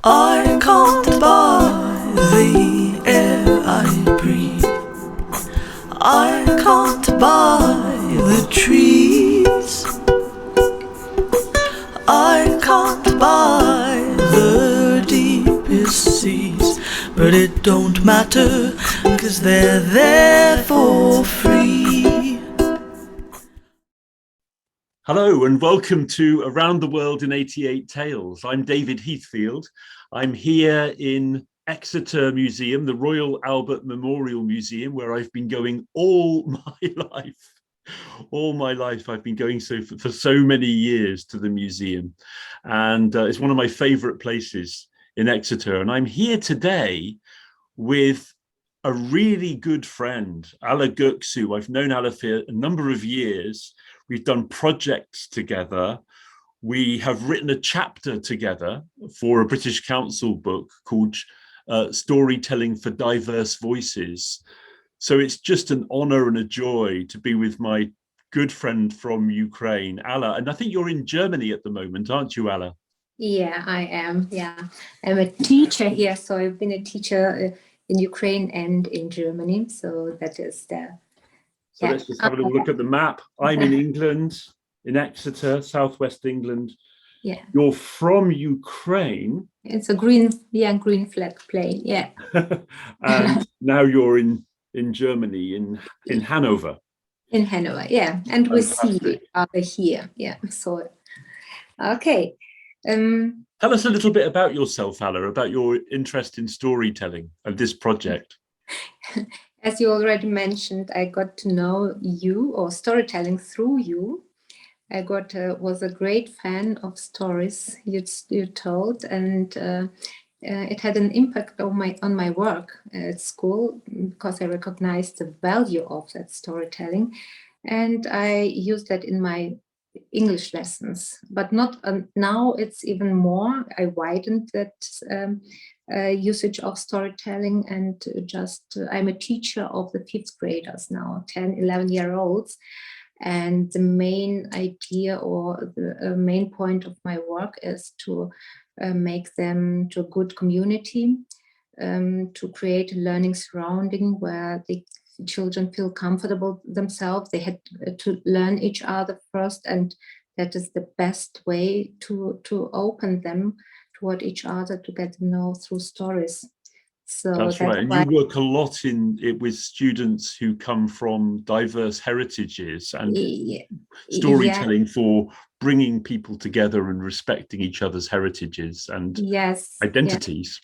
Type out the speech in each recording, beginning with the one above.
I can't buy the air I breathe. I can't buy the trees. I can't buy the deepest seas. But it don't matter, 'cause they're there for free. Hello and welcome to Around the World in 88 Tales. I'm David Heathfield. I'm here in Exeter Museum, the Royal Albert Memorial Museum, where I've been going all my life. All my life I've been going for so many years to the museum. And it's one of my favorite places in Exeter. And I'm here today with a really good friend, Alla Goeksu. I've known Alla for a number of years. We've done projects together. We have written a chapter together for a British Council book called Storytelling for Diverse Voices. So it's just an honor and a joy to be with my good friend from Ukraine, Alla. And I think you're in Germany at the moment, aren't you, Alla? Yeah, I am. Yeah, I'm a teacher here. So I've been a teacher in Ukraine and in Germany. So that is the. So let's just have a little look at the map. I'm in England, in Exeter, southwest England. Yeah. You're from Ukraine. It's a green flag plane. Yeah. And now you're in Germany, in Hanover. In Hanover, yeah. And fantastic. We see other here. Yeah. So, okay. Tell us a little bit about yourself, Alla, about your interest in storytelling and this project. As you already mentioned, I got to know you or storytelling through you. I was a great fan of stories you told, and it had an impact on my work at school because I recognized the value of that storytelling, and I used that in my English lessons. But not now; it's even more. I widened that usage of storytelling, and I'm a teacher of the fifth graders now, 10, 11-year-olds. And the main idea or the main point of my work is to make them to a good community, to create a learning surrounding where the children feel comfortable themselves. They had to learn each other first, and that is the best way to open them toward each other, to get to know through stories. So that's right. And you work a lot with students who come from diverse heritages and storytelling for bringing people together and respecting each other's heritages and identities.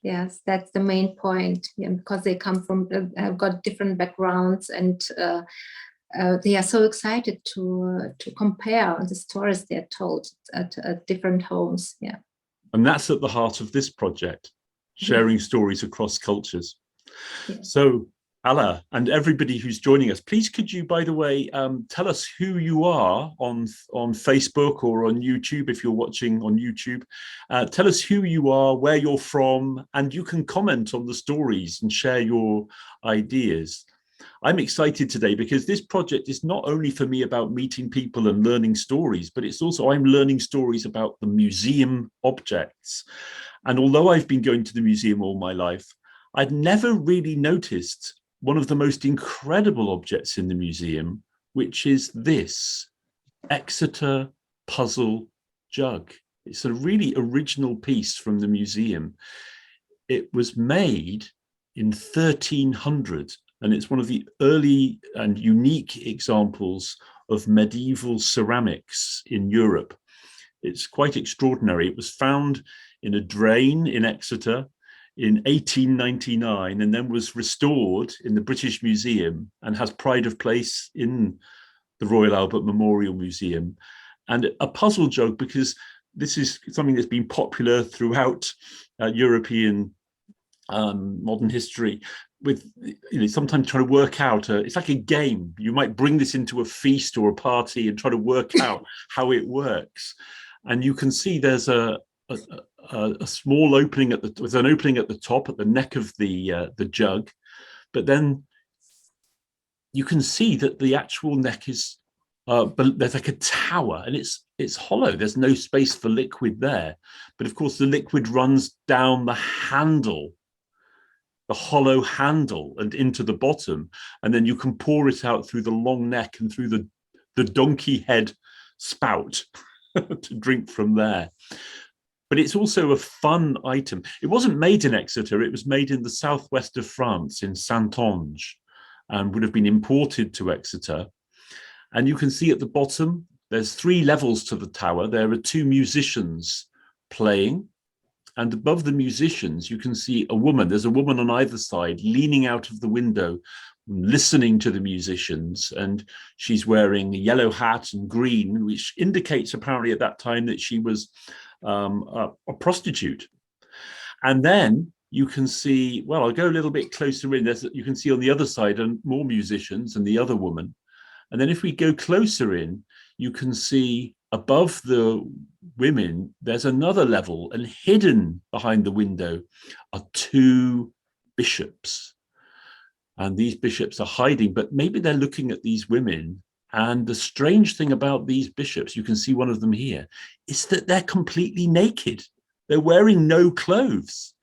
Yes, that's the main point, because they come from, have got different backgrounds, and they are so excited to compare the stories they're told at different homes. Yeah. And that's at the heart of this project, sharing stories across cultures. So, Alla, and everybody who's joining us, please could you, by the way, tell us who you are on Facebook or on YouTube, if you're watching on YouTube. Tell us who you are, where you're from, and you can comment on the stories and share your ideas. I'm excited today because this project is not only for me about meeting people and learning stories, but it's also I'm learning stories about the museum objects. And although I've been going to the museum all my life, I'd never really noticed one of the most incredible objects in the museum, which is this Exeter Puzzle Jug. It's a really original piece from the museum. It was made in 1300, and it's one of the early and unique examples of medieval ceramics in Europe. It's quite extraordinary. It was found in a drain in Exeter in 1899 and then was restored in the British Museum and has pride of place in the Royal Albert Memorial Museum. And a puzzle jug, because this is something that's been popular throughout European modern history, with sometimes trying to work out it's like a game. You might bring this into a feast or a party and try to work out how it works. And you can see there's a small opening with an opening at the top, at the neck of the jug, but then you can see that the actual neck is but there's like a tower, and it's hollow. There's no space for liquid there. But of course, the liquid runs down the handle, the hollow handle, and into the bottom, and then you can pour it out through the long neck and through the donkey head spout to drink from there. But it's also a fun item. It wasn't made in Exeter. It was made in the southwest of France, in Saintonge, and would have been imported to Exeter. And you can see at the bottom, there's 3 levels to the tower. There are 2 musicians playing. And above the musicians, you can see a woman. There's a woman on either side leaning out of the window, listening to the musicians. And she's wearing a yellow hat and green, which indicates apparently at that time that she was a prostitute. And then you can see, well, I'll go a little bit closer in. You can see on the other side more musicians and the other woman. And then if we go closer in, you can see above the women, there's another level, and hidden behind the window are 2 bishops. And these bishops are hiding, but maybe they're looking at these women. And the strange thing about these bishops, you can see one of them here, is that they're completely naked. They're wearing no clothes.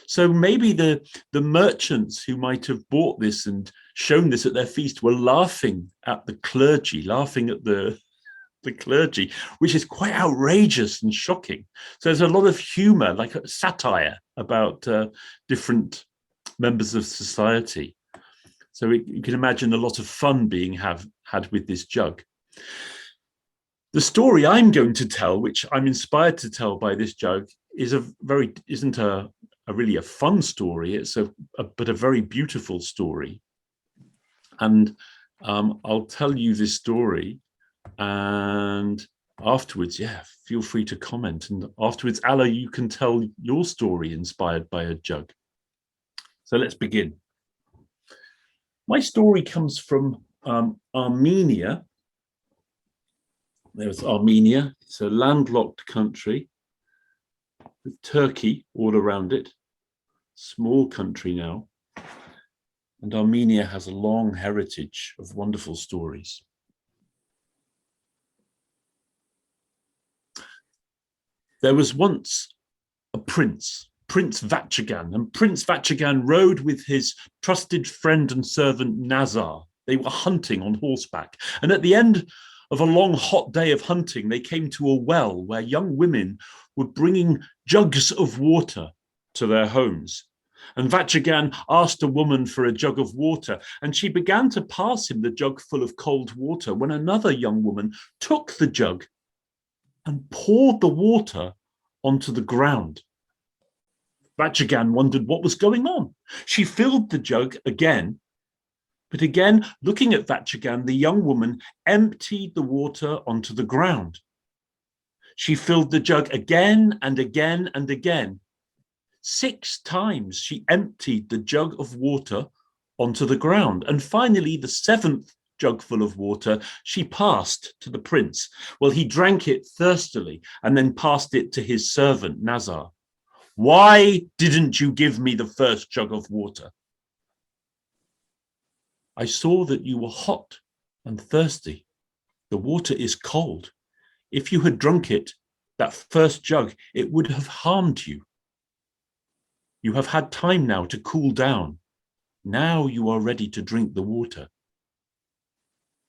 So maybe the merchants who might have bought this and shown this at their feast were laughing at the clergy, laughing at the clergy, which is quite outrageous and shocking. So there's a lot of humor, like a satire about different members of society. So you can imagine a lot of fun being had with this jug. The story I'm going to tell, which I'm inspired to tell by this jug, isn't a really a fun story. It's but a very beautiful story. And I'll tell you this story, and afterwards, feel free to comment. And afterwards, Alla, you can tell your story inspired by a jug. So let's begin. My story comes from Armenia. There's Armenia. It's a landlocked country with Turkey all around it. Small country now. And Armenia has a long heritage of wonderful stories. There was once a prince, Prince Vachigan, and Prince Vachigan rode with his trusted friend and servant Nazar. They were hunting on horseback. And at the end of a long, hot day of hunting, they came to a well where young women were bringing jugs of water to their homes. And Vachigan asked a woman for a jug of water, and she began to pass him the jug full of cold water when another young woman took the jug and poured the water onto the ground. Vachigan wondered what was going on. She filled the jug again, but again, looking at Vachigan, the young woman emptied the water onto the ground. She filled the jug again and again and again. 6 times she emptied the jug of water onto the ground. And finally, the 7th jug full of water she passed to the prince. Well, he drank it thirstily and then passed it to his servant, Nazar. Why didn't you give me the first jug of water? I saw that you were hot and thirsty. The water is cold. If you had drunk it, that first jug, it would have harmed you. You have had time now to cool down. Now you are ready to drink the water.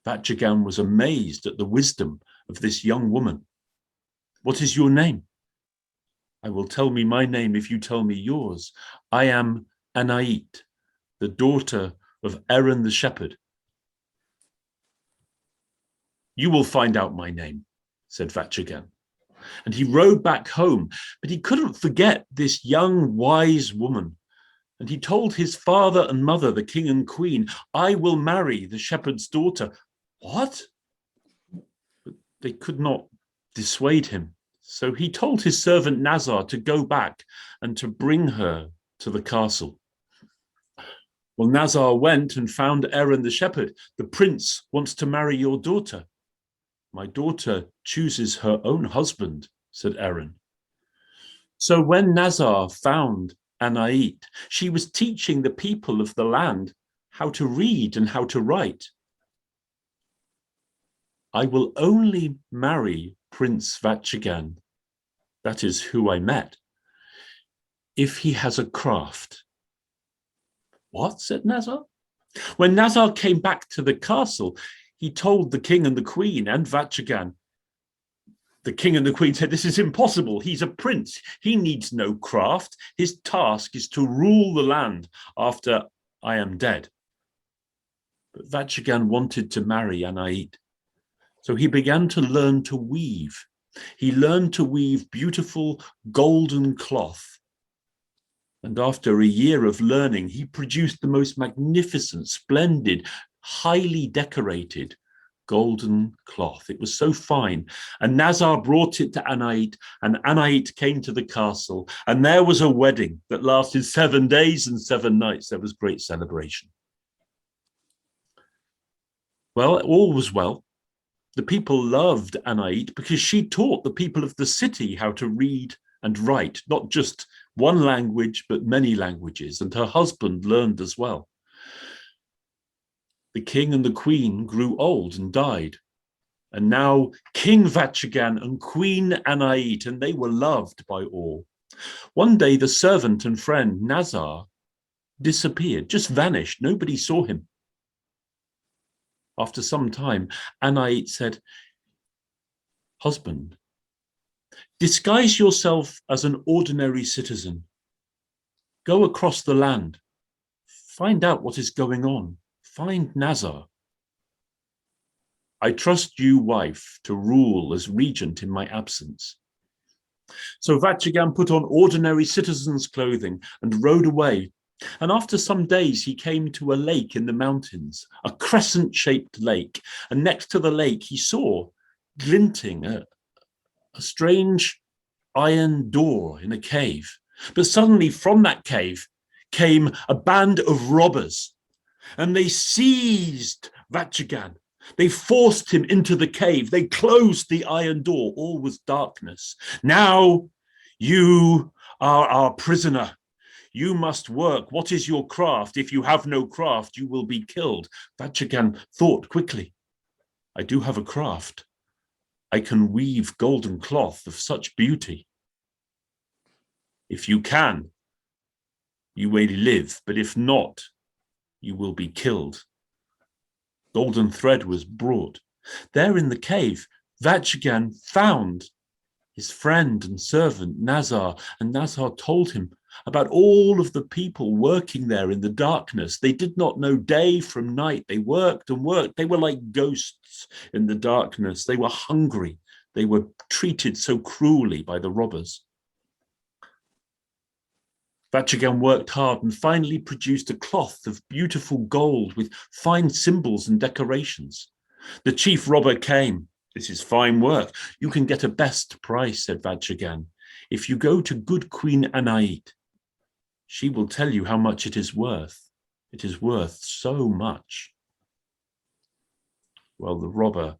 Vachigan was amazed at the wisdom of this young woman. What is your name? I will tell me my name if you tell me yours. I am Anait, the daughter of Aaron the shepherd. You will find out my name, said Vachigan. And he rode back home, but he couldn't forget this young, wise woman. And he told his father and mother, the king and queen, I will marry the shepherd's daughter. What? But they could not dissuade him. So he told his servant Nazar to go back and to bring her to the castle. Well, Nazar went and found Aaron the shepherd. The prince wants to marry your daughter. My daughter chooses her own husband, said Aaron. So when Nazar found Anait, she was teaching the people of the land how to read and how to write. I will only marry Prince Vachigan, that is who I met, if he has a craft. What? Said Nazar. When Nazar came back to the castle, he told the king and the queen and Vachigan. The king and the queen said, this is impossible. He's a prince. He needs no craft. His task is to rule the land after I am dead. But Vachigan wanted to marry Anait. So he began to learn to weave. He learned to weave beautiful golden cloth. And after a year of learning, he produced the most magnificent, splendid, highly decorated golden cloth. It was so fine. And Nazar brought it to Anait, and Anait came to the castle. And there was a wedding that lasted 7 days and 7 nights. There was great celebration. Well, all was well. The people loved Anait because she taught the people of the city how to read and write, not just one language, but many languages, and her husband learned as well. The king and the queen grew old and died, and now King Vachigan and Queen Anait, and they were loved by all. One day the servant and friend Nazar disappeared, just vanished. Nobody saw him. After some time, Anait said, husband, disguise yourself as an ordinary citizen. Go across the land. Find out what is going on. Find Nazar. I trust you, wife, to rule as regent in my absence. So Vachigan put on ordinary citizen's clothing and rode away. And after some days, he came to a lake in the mountains, a crescent-shaped lake. And next to the lake, he saw glinting a strange iron door in a cave. But suddenly from that cave came a band of robbers, and they seized Vachigan. They forced him into the cave. They closed the iron door. All was darkness. Now you are our prisoner. You must work. What is your craft? If you have no craft, you will be killed. Vachigan thought quickly. I do have a craft. I can weave golden cloth of such beauty. If you can, you may live, but if not, you will be killed. Golden thread was brought. There in the cave, Vachigan found his friend and servant Nazar, and Nazar told him about all of the people working there in the darkness. They did not know day from night. They worked and worked. They were like ghosts in the darkness. They were hungry. They were treated so cruelly by the robbers. Vachigan worked hard and finally produced a cloth of beautiful gold with fine symbols and decorations. The chief robber came. This is fine work. You can get a best price, said Vachigan. If you go to good Queen Anait, she will tell you how much it is worth. It is worth so much. Well, the robber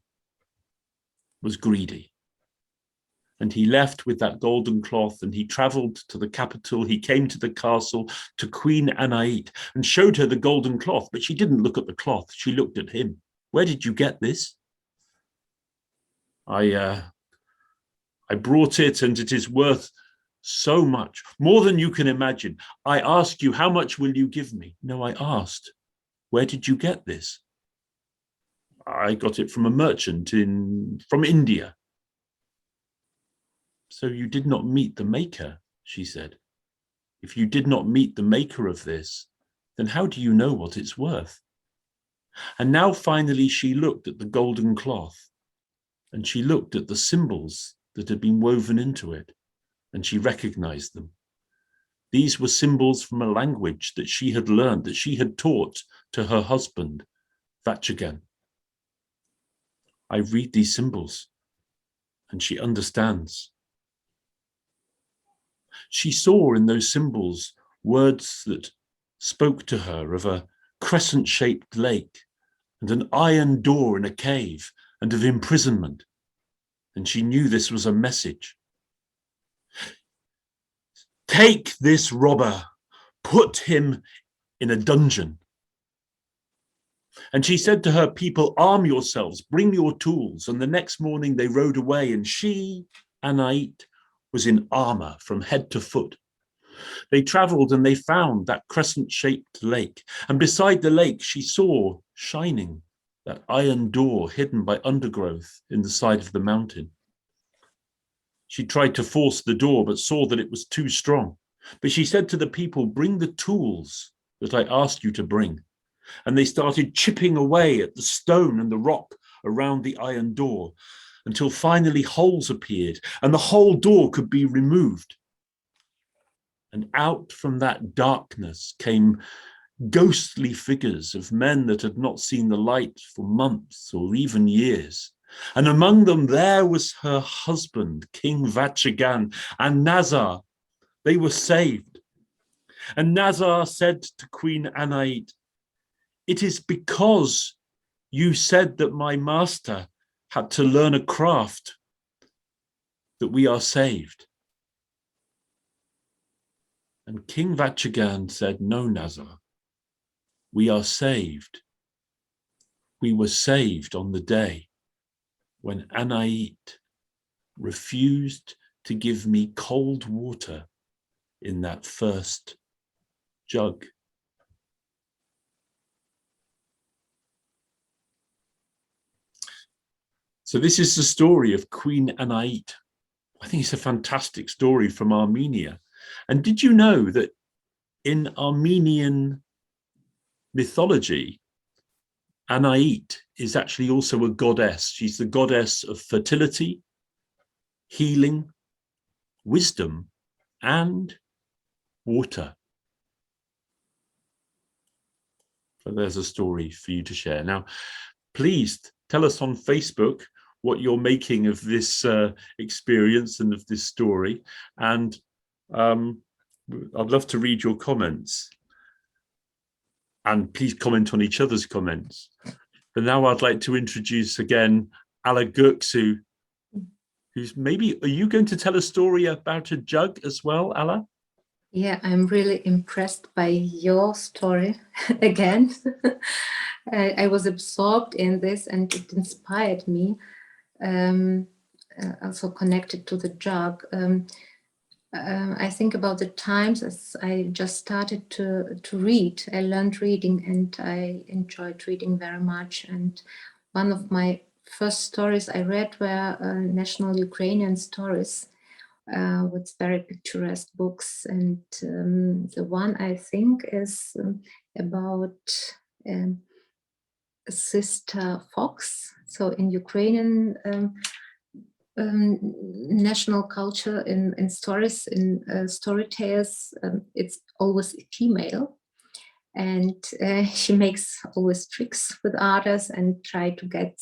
was greedy. And he left with that golden cloth, and he traveled to the capital. He came to the castle, to Queen Anait, and showed her the golden cloth, but she didn't look at the cloth. She looked at him. Where did you get this? I brought it, and it is worth so much, more than you can imagine. I asked you, how much will you give me? No, I asked, where did you get this? I got it from a merchant from India. So you did not meet the maker, she said. If you did not meet the maker of this, then how do you know what it's worth? And now finally she looked at the golden cloth, and she looked at the symbols that had been woven into it, and she recognized them. These were symbols from a language that she had learned, that she had taught to her husband, Vachigan. I read these symbols, and she understands. She saw in those symbols words that spoke to her of a crescent-shaped lake and an iron door in a cave and of imprisonment. And she knew this was a message. Take this robber, put him in a dungeon. And she said to her people, arm yourselves, bring your tools. And the next morning they rode away, and she, Anait, was in armor from head to foot. They traveled and they found that crescent-shaped lake. And beside the lake, she saw shining that iron door hidden by undergrowth in the side of the mountain. She tried to force the door, but saw that it was too strong. But she said to the people, bring the tools that I asked you to bring. And they started chipping away at the stone and the rock around the iron door until finally holes appeared and the whole door could be removed. And out from that darkness came ghostly figures of men that had not seen the light for months or even years. And among them there was her husband, King Vachigan, and Nazar. They were saved. And Nazar said to Queen Anait, it is because you said that my master had to learn a craft that we are saved. And King Vachigan said, no, Nazar, we are saved. We were saved on the day when Anait refused to give me cold water in that first jug. So this is the story of Queen Anait. I think it's a fantastic story from Armenia. And did you know that in Armenian mythology, Anait is actually also a goddess. She's the goddess of fertility, healing, wisdom, and water. So there's a story for you to share. Now, please tell us on Facebook what you're making of this experience and of this story. And I'd love to read your comments. And please comment on each other's comments. But now I'd like to introduce again Alla Goeksu, who's maybe, are you going to tell a story about a jug as well, Alla? Yeah, I'm really impressed by your story again. I was absorbed in this and it inspired me, also connected to the jug. I think about the times as I just started to read. I learned reading and I enjoyed reading very much. And one of my first stories I read were national Ukrainian stories with very picturesque books. And the one I think is about Sister Fox. So in Ukrainian national culture, in stories, in storytales, it's always a female, and she makes always tricks with others and try to get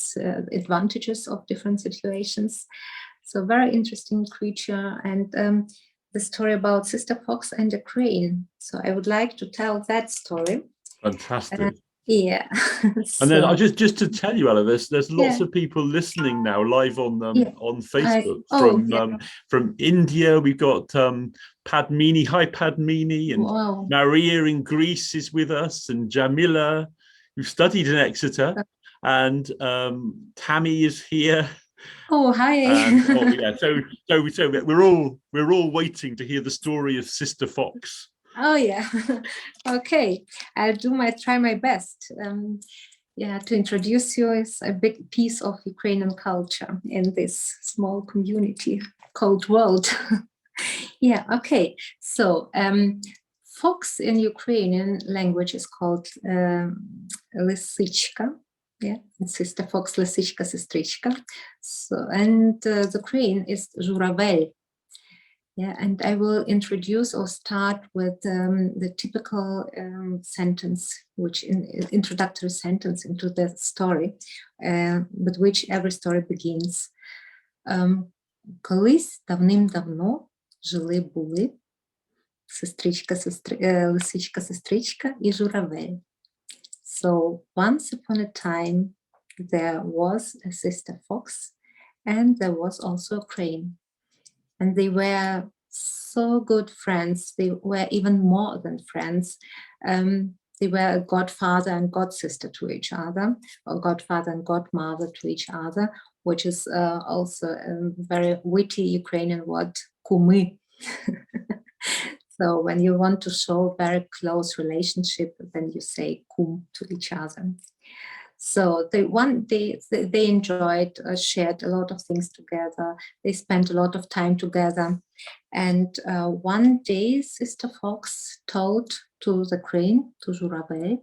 advantages of different situations. So very interesting creature, and the story about Sister Fox and the crane. So I would like to tell that story. Fantastic. Yeah. And then I just to tell you, Alla, there's lots of people listening now live on Facebook from India. We've got Padmini. Hi, Padmini, and Maria in Greece is with us, and Jamila, who studied in Exeter, and Tammy is here. Oh, hi. Yeah. So we're all waiting to hear the story of Sister Fox. Oh yeah. Okay, I'll try my best. Yeah, to introduce you is a big piece of Ukrainian culture in this small community called world. Yeah. Okay. So fox in Ukrainian language is called lisichka. Yeah, Sister Fox, lisichka, sestrichka. So and the crane is журавель. Yeah, and I will introduce or start with the typical sentence, which introductory sentence into the story, with which every story begins. Колись давним-давно жили-були лисичка, сестричка і журавель. So once upon a time, there was a sister fox, and there was also a crane. And they were so good friends. They were even more than friends. they were a godfather and godsister to each other, or godfather and godmother to each other, which is also a very witty Ukrainian word, kumy. So when you want to show a very close relationship, then you say kum to each other. So they enjoyed, shared a lot of things together. They spent a lot of time together. And one day, Sister Fox told to the crane, to Juravel,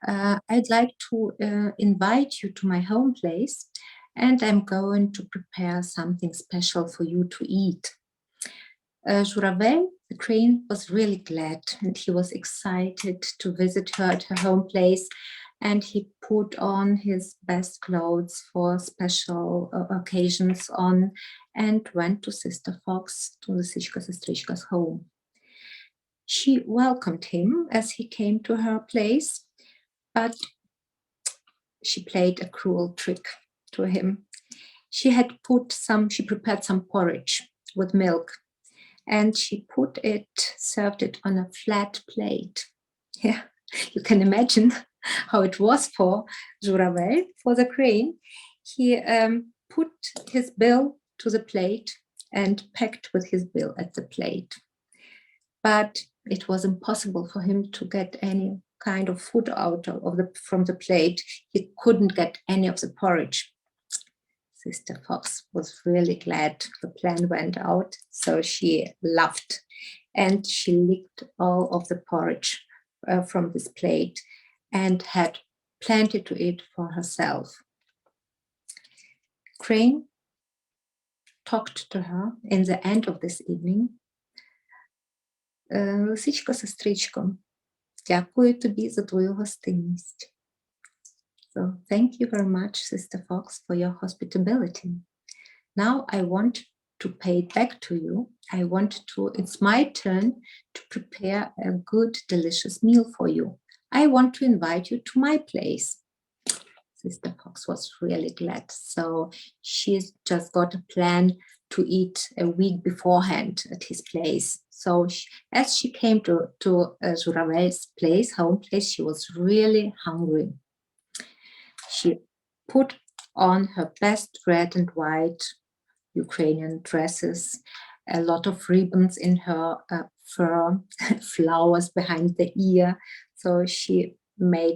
I'd like to invite you to my home place, and I'm going to prepare something special for you to eat. Juravel, the crane, was really glad, and he was excited to visit her at her home place. And he put on his best clothes for special occasions on, and went to Sister Fox, to the Sichka Sestrichka's home. She welcomed him as he came to her place, but she played a cruel trick to him. She prepared some porridge with milk, and she served it on a flat plate. Yeah, you can imagine how it was for Juravel, for the crane. He put his bill to the plate and pecked with his bill at the plate. But it was impossible for him to get any kind of food out from the plate. He couldn't get any of the porridge. Sister Fox was really glad the plan went out, so she laughed, and she licked all of the porridge from this plate and had plenty to eat for herself. Crane talked to her in the end of this evening. Лисичко, сестричко, дякую тобі за твою гостинність. So thank you very much, Sister Fox, for your hospitality. Now I want to pay it back to you. It's my turn to prepare a good, delicious meal for you. I want to invite you to my place. Sister Fox was really glad. So she's just got a plan to eat a week beforehand at his place. So as she came to Juravel's place, home place, she was really hungry. She put on her best red and white Ukrainian dresses, a lot of ribbons in her fur, flowers behind the ear. So she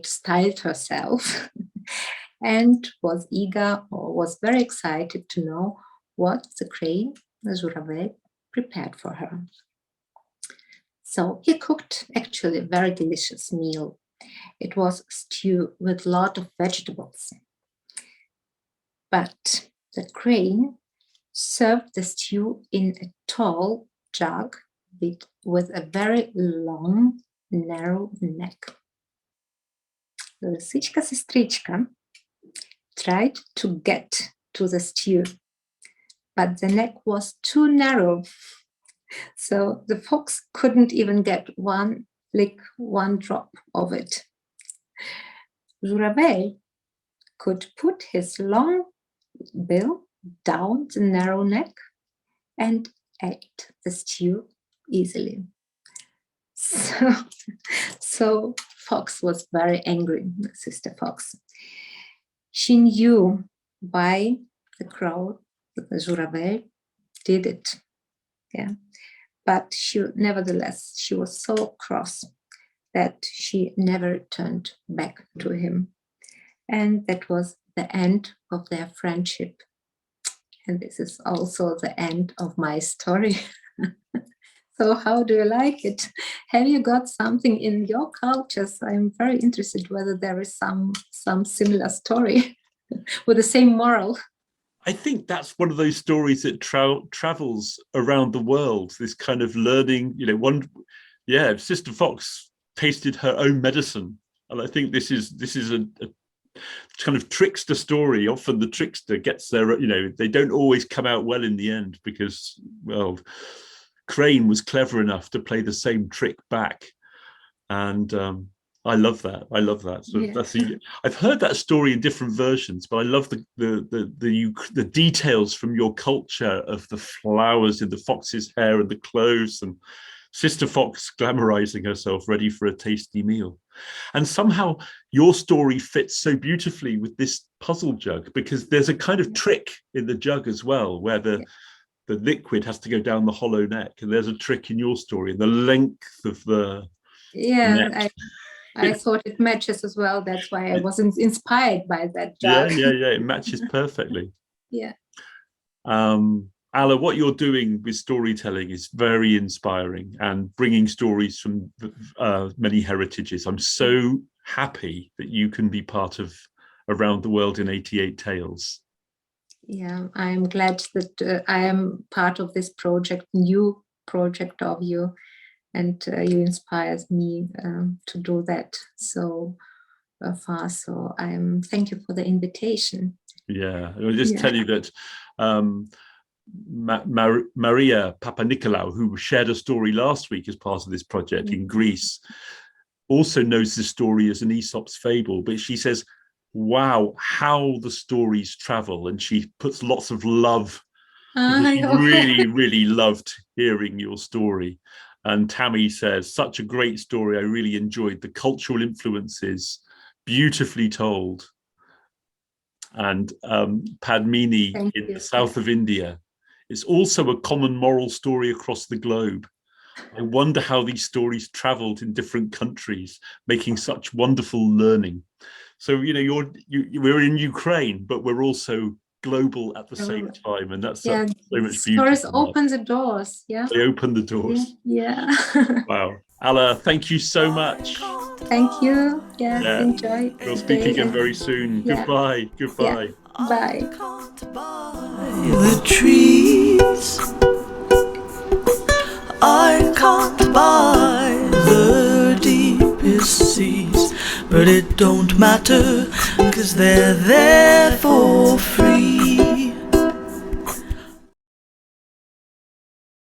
styled herself and was very excited to know what the crane, Juravel, prepared for her. So he cooked actually a very delicious meal. It was stew with a lot of vegetables. But the crane served the stew in a tall jug with a very long, narrow neck. The Lisichka Sestrichka tried to get to the stew, but the neck was too narrow. So the fox couldn't even get one drop of it. Juravel could put his long bill down the narrow neck and ate the stew easily. So Fox was very angry, Sister Fox. She knew why the crowd, the Juravel, did it. Yeah. But nevertheless, she was so cross that she never turned back to him. And that was the end of their friendship. And this is also the end of my story. So how do you like it? Have you got something in your cultures? I'm very interested whether there is some similar story with the same moral. I think that's one of those stories that travels around the world, this kind of learning, Sister Fox tasted her own medicine. And I think this is a kind of trickster story. Often the trickster gets their, they don't always come out well in the end because, well, Crane was clever enough to play the same trick back. And I love that. So yeah. I've heard that story in different versions, but I love the details from your culture of the flowers in the fox's hair and the clothes, and Sister Fox glamorizing herself, ready for a tasty meal. And somehow your story fits so beautifully with this puzzle jug, because there's a kind of trick in the jug as well, where the liquid has to go down the hollow neck. And there's a trick in your story, and the length of the neck. I thought it matches as well. That's why I was inspired by that jug. Yeah. It matches perfectly. Yeah. Alla, what you're doing with storytelling is very inspiring, and bringing stories from many heritages. I'm so happy that you can be part of Around the World in 88 Tales. Yeah, I'm glad that I am part of this project, new project of you, and you inspired me to do that so far. So thank you for the invitation. Yeah, I'll just tell you that Maria Papanikolaou, who shared a story last week as part of this project in Greece, also knows the story as an Aesop's fable, but she says, wow, how the stories travel, and she puts lots of love. She really loved hearing your story. And Tammy says, such a great story. I really enjoyed the cultural influences, beautifully told. And Padmini in the south of India, it's also a common moral story across the globe. I wonder how these stories traveled in different countries, making such wonderful learning. So, you know, we're in Ukraine, but we're also global at the same time, and that's so much beauty. Stories open the doors. Yeah, they open the doors. Yeah. Wow, Alla, thank you so much. Thank you. Yes, enjoy. We'll speak again very soon. Goodbye. Bye. The trees, I can't buy the deepest seas, but it don't matter, 'cause they're there for free.